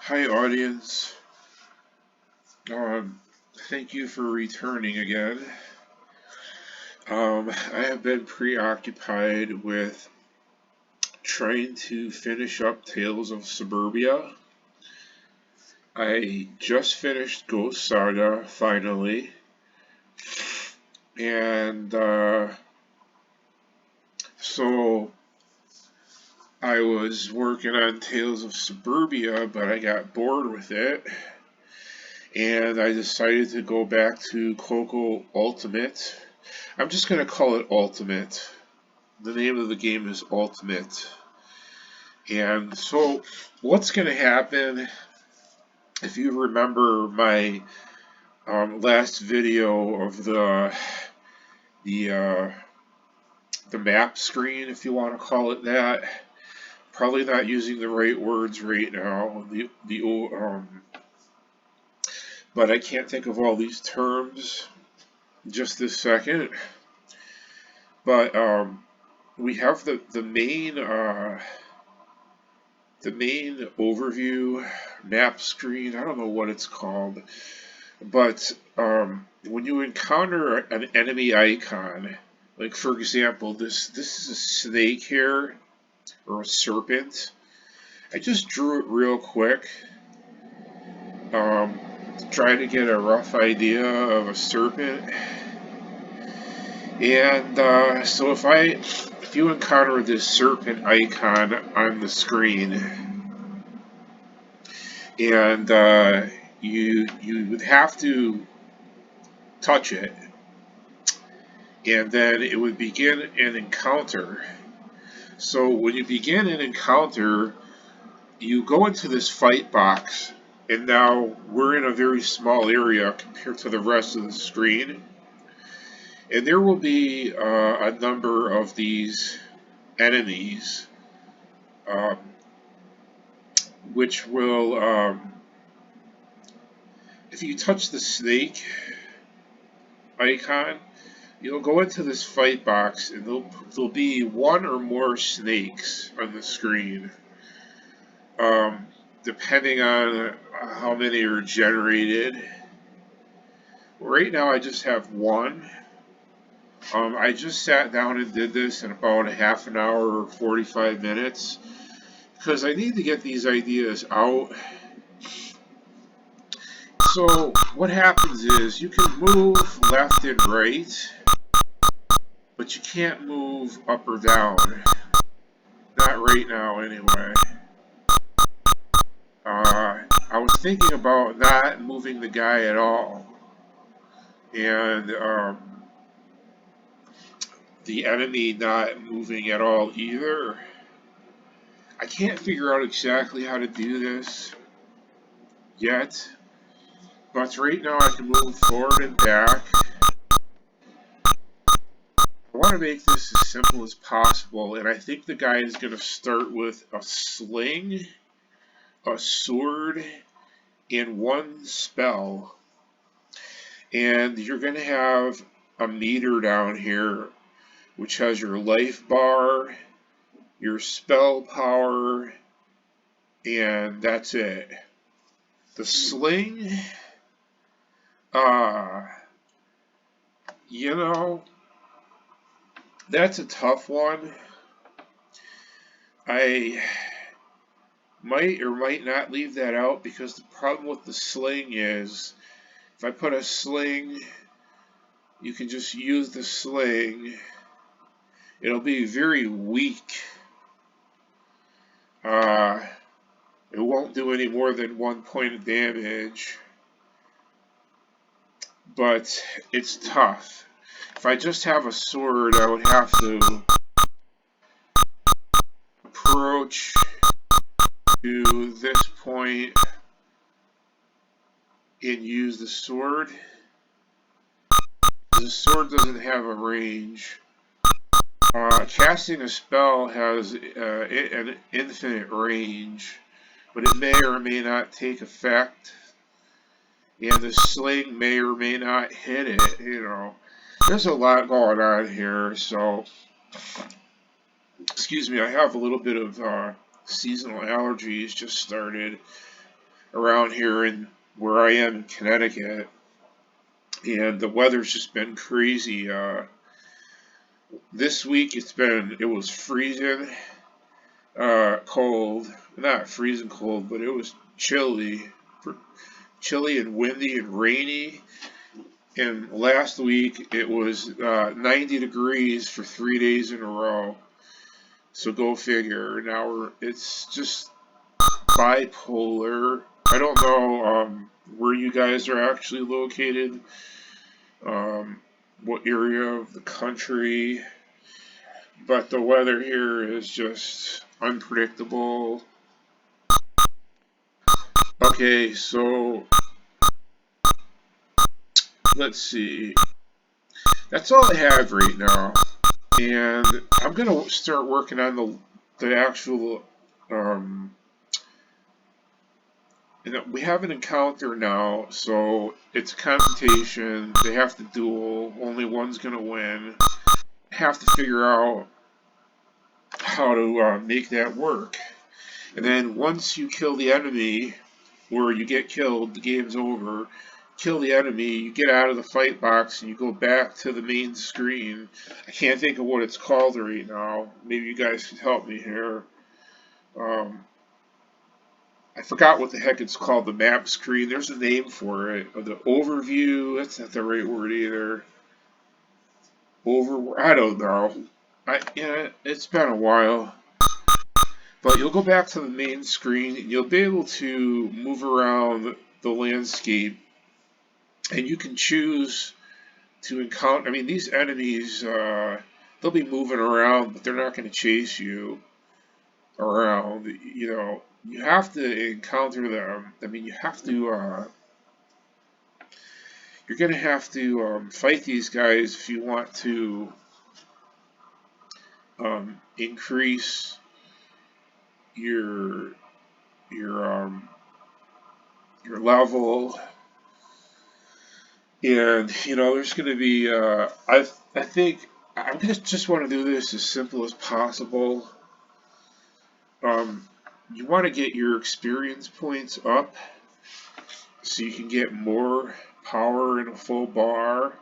Hi, audience. Thank you for returning again. I have been preoccupied with trying to finish up Tales of Suburbia. I just finished Ghost Saga finally, and so I was working on Tales of Suburbia, but I got bored with it, and I decided to go back to CoCo Ultimate. I'm just going to call it Ultimate. The name of the game is Ultimate. And so, what's going to happen, if you remember my last video of the uh, the map screen, if you want to call it that. Probably not using the right words right now. But I can't think of all these terms just this second. But we have the main overview map screen. I don't know what it's called, but when you encounter an enemy icon, like for example, this is a snake here or a serpent. I just drew it real quick to try to get a rough idea of a serpent. And so if you encounter this serpent icon on the screen, and you would have to touch it, and then it would begin an encounter. So when you begin an encounter, you go into this fight box, and now we're in a very small area compared to the rest of the screen, and there will be a number of these enemies, um, which will, if you touch the snake icon, you'll go into this fight box, and there'll be one or more snakes on the screen, depending on how many are generated. Right now, I just have one. I just sat down and did this in about a half an hour or 45 minutes because I need to get these ideas out. So what happens is you can move left and right, but you can't move up or down. Not right now, anyway. I was thinking about not moving the guy at all, and the enemy not moving at all either. I can't figure out exactly how to do this yet, but right now I can move forward and back. I want to make this as simple as possible, and I think the guy is going to start with a sling, a sword, and one spell. And you're going to have a meter down here, which has your life bar, your spell power, and that's it. The sling, you know, that's a tough one. I might or might not leave that out because the problem with the sling is if I put a sling, you can just use the sling. It'll be very weak. It won't do any more than 1 point of damage, but it's tough. If I just have a sword, I would have to approach to this point and use the sword. The sword doesn't have a range. Casting a spell has an infinite range, but it may or may not take effect, and the sling may or may not hit it. There's a lot going on here, so excuse me, I have a little bit of seasonal allergies just started, around here in where I am in Connecticut, and the weather's just been crazy. This week it was freezing cold, not freezing cold, but it was chilly and windy and rainy. And last week it was 90 degrees for 3 days in a row. So go figure. Now it's just bipolar. I don't know where you guys are actually located, um, what area of the country, but the weather here is just unpredictable. Okay, so let's see. That's all I have right now, and I'm gonna start working on the actual. Um, we have an encounter now, so it's a confrontation. They have to duel. Only one's gonna win. Have to figure out how to make that work. And then once you kill the enemy, or you get killed, the game's over. Kill the enemy, you get out of the fight box, and you go back to the main screen. I can't think of what it's called right now. Maybe you guys could help me here. Um, I forgot what the heck it's called, the map screen. There's a name for it. The overview, that's not the right word either. I don't know. Yeah, it's been a while. But you'll go back to the main screen and you'll be able to move around the landscape, and you can choose to encounter. I mean, these enemies, they'll be moving around, but they're not going to chase you around. You have to encounter them. I mean, you're going to have to fight these guys if you want to increase your your um, your level. And there's going to be. I think I'm gonna just want to do this as simple as possible. Um, you want to get your experience points up so you can get more power in a full bar,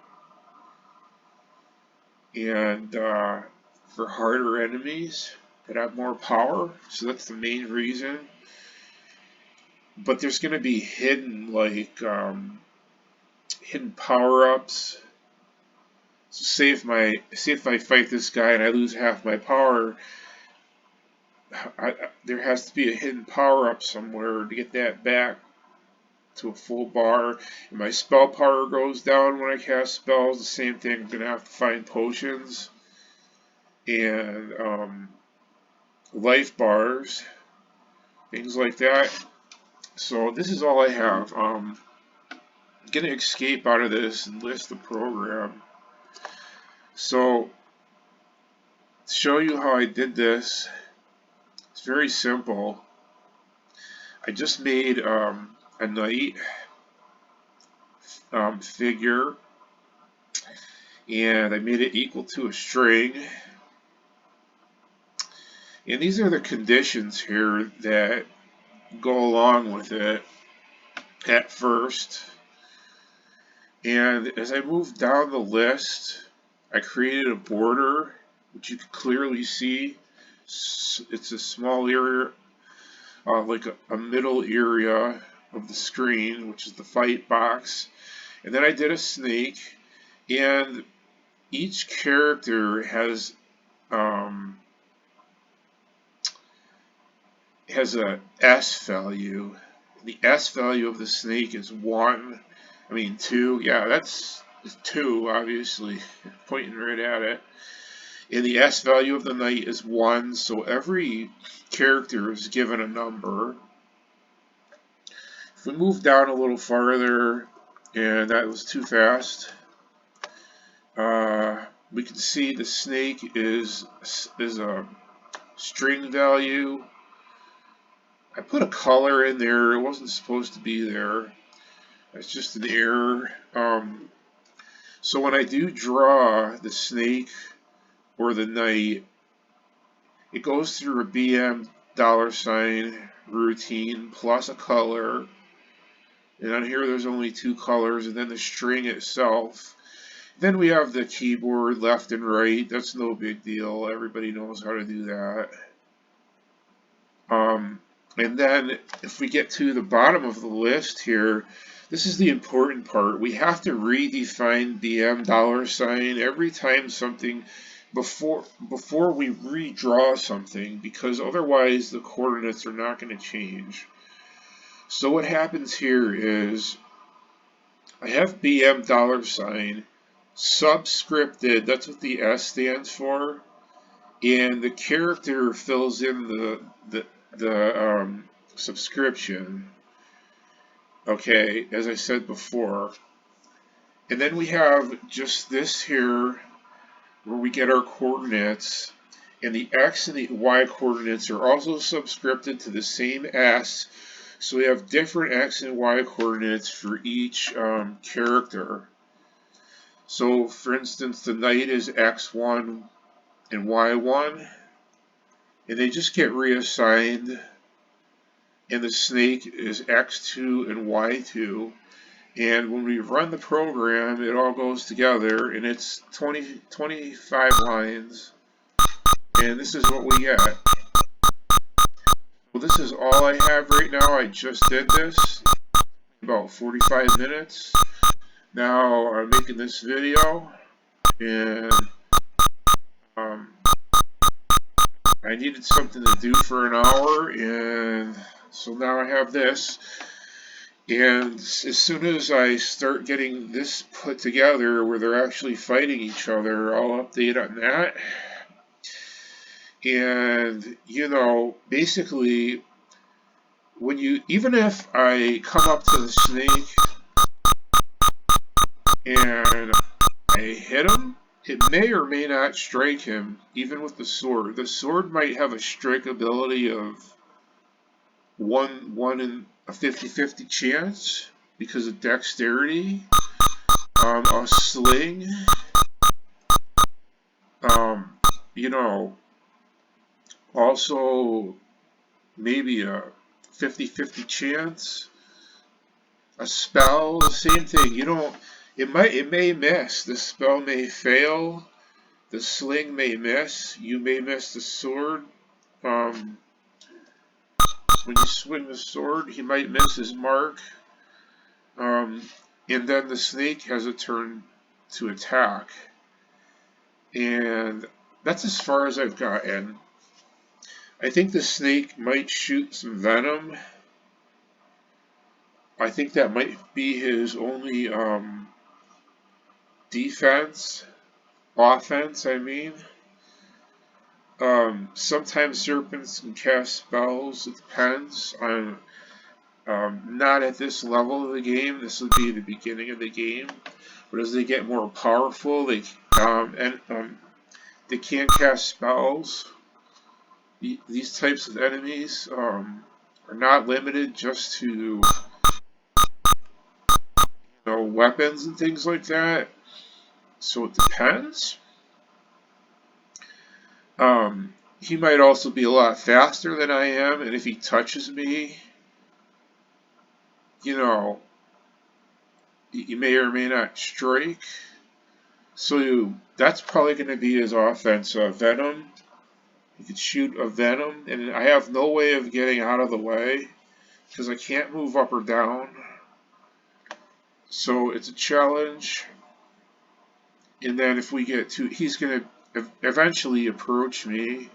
and for harder enemies that have more power. So that's the main reason. But there's going to be hidden hidden power ups. So say if I fight this guy and I lose half my power, there has to be a hidden power up somewhere to get that back to a full bar. And my spell power goes down when I cast spells. The same thing. I'm gonna have to find potions and life bars, things like that. So this is all I have. I'm gonna escape out of this and list the program. So to show you how I did this, it's very simple. I just made a knight figure, and I made it equal to a string. And these are the conditions here that go along with it at first. And as I moved down the list, I created a border, which you can clearly see. It's a small area, like a middle area of the screen, which is the fight box. And then I did a snake, and each character has a S value. The S value of the snake is 1. I mean 2. Yeah, that's 2, obviously, pointing right at it. And the S value of the knight is 1, so every character is given a number. If we move down a little farther, and that was too fast, we can see the snake is a string value. I put a color in there. It wasn't supposed to be there. It's just an error. So when I do draw the snake or the knight, it goes through a BM $ routine plus a color. And on here there's only 2 colors, and then the string itself. Then we have the keyboard left and right. That's no big deal. Everybody knows how to do that. And then if we get to the bottom of the list here, this is the important part. We have to redefine $$ every time something before we redraw something, because otherwise the coordinates are not going to change. So what happens here is I have $$ subscripted, that's what the S stands for, and the character fills in the subscription, okay, as I said before. And then we have just this here where we get our coordinates, and the X and the Y coordinates are also subscripted to the same S, so we have different X and Y coordinates for each character. So for instance, the knight is X1 and Y1, and they just get reassigned, and the snake is X2 and Y2, and when we run the program it all goes together, and it's 25 lines, and this is what we get. Well, this is all I have right now. I just did this about 45 minutes. Now I'm making this video, and I needed something to do for an hour, and so now I have this. And as soon as I start getting this put together where they're actually fighting each other, I'll update on that. And you know, basically, when even if I come up to the snake and I hit him, it may or may not strike him, even with the sword. The sword might have a strike ability of 1 in a 50-50 chance because of dexterity. A sling, you know, also maybe a 50-50 chance. A spell, the same thing. You don't. It may miss. The spell may fail. The sling may miss. You may miss the sword. When you swing the sword, he might miss his mark. And then the snake has a turn to attack. And that's as far as I've gotten. I think the snake might shoot some venom. I think that might be his only offense, I mean. Sometimes serpents can cast spells, it depends. I'm not at this level of the game. This would be the beginning of the game. But as they get more powerful, they can't cast spells. These types of enemies are not limited just to weapons and things like that. So it depends. He might also be a lot faster than I am, and if he touches me, you may or may not strike. So that's probably going to be his offense. Venom. He could shoot a venom, and I have no way of getting out of the way because I can't move up or down. So it's a challenge. And then if we get to, he's going to eventually approach me.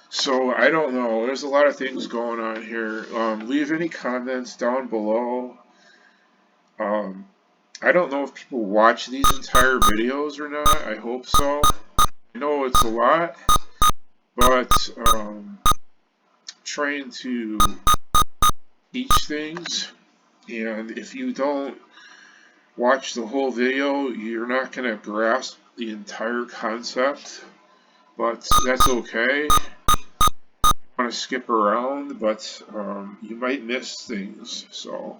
So I don't know. There's a lot of things going on here. Leave any comments down below. I don't know if people watch these entire videos or not. I hope so. I know it's a lot, but trying to teach things, and if you don't watch the whole video, you're not going to grasp the entire concept, but that's okay. I want to skip around, but you might miss things. So,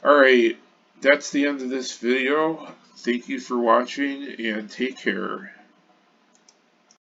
alright, that's the end of this video. Thank you for watching, and take care.